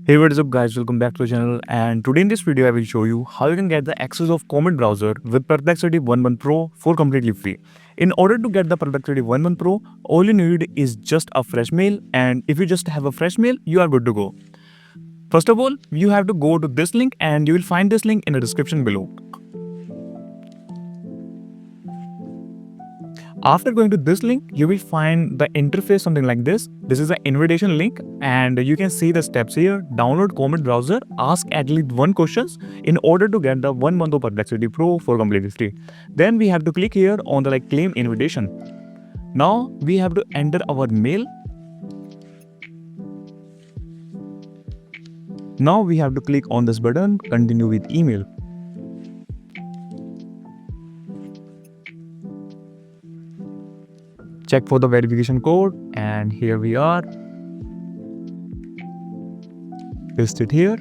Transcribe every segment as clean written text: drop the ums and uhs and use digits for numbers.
Hey, what is up guys, welcome back to the channel, and today in this video I will show you how you can get the access of Comet Browser with Perplexity 1.1 Pro for completely free. In order to get the Perplexity 1.1 Pro, all you need is just a fresh mail, and if you just have a fresh mail, you are good to go. First of all, you have to go to this link and you will find this link in the description below. After going to this link, you will find the interface something like this. This is an invitation link and you can see the steps here. Download Comet Browser, ask at least one questions in order to get the 1 month of Perplexity Pro for completely free. Then we have to click here on the claim invitation. Now we have to enter our mail. Now we have to click on this button, continue with email. Check for the verification code and here we are. Paste it here.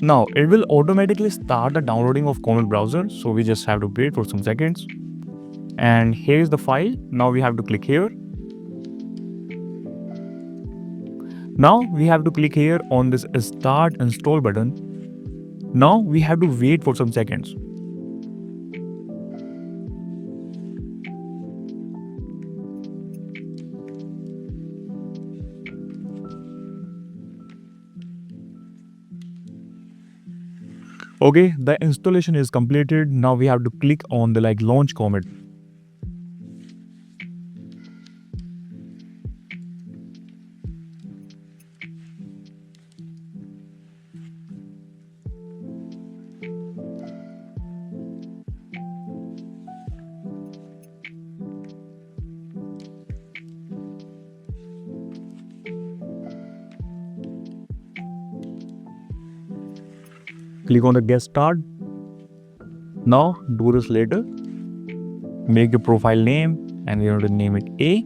Now it will automatically start the downloading of Comet Browser, so we just have to wait for some seconds. And here is the file. Now we have to click here. Now we have to click here on this start install button. Now we have to wait for some seconds. Okay, the installation is completed. Now we have to click on the launch Comet. Click on the get start. Now do this later. Make your profile name and we have to name it A.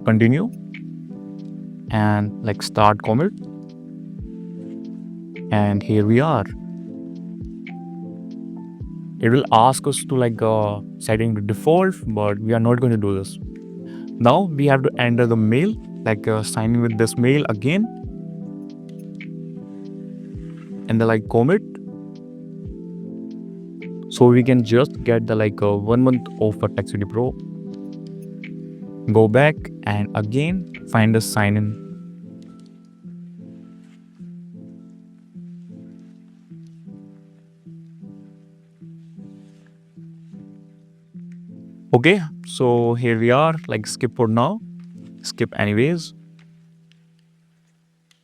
Continue and start Comet. And here we are. It will ask us to setting the default, but we are not going to do this. Now we have to enter the mail, sign in with this mail again. And the Comet. So we can just get the 1 month of Perplexity Pro. Go back and again find the sign in. Okay, so here we are, skip for now, skip anyways.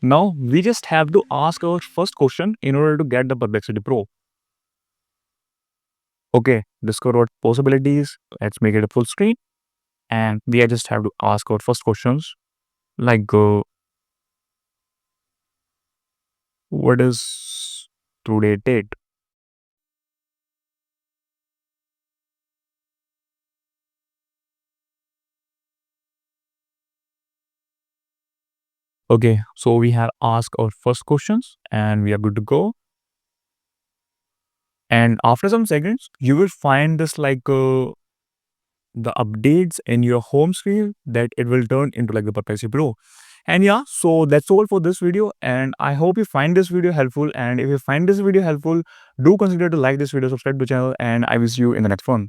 Now we just have to ask our first question in order to get the Perplexity Pro. Okay, discover what possibilities. Let's make it a full screen. And we just have to ask our first questions what is today date? Okay, so we have asked our first questions and we are good to go. And after some seconds, you will find this the updates in your home screen that it will turn into the Perplexity Pro. And yeah, so that's all for this video. And I hope you find this video helpful. And if you find this video helpful, do consider to like this video, subscribe to the channel, and I will see you in the next one.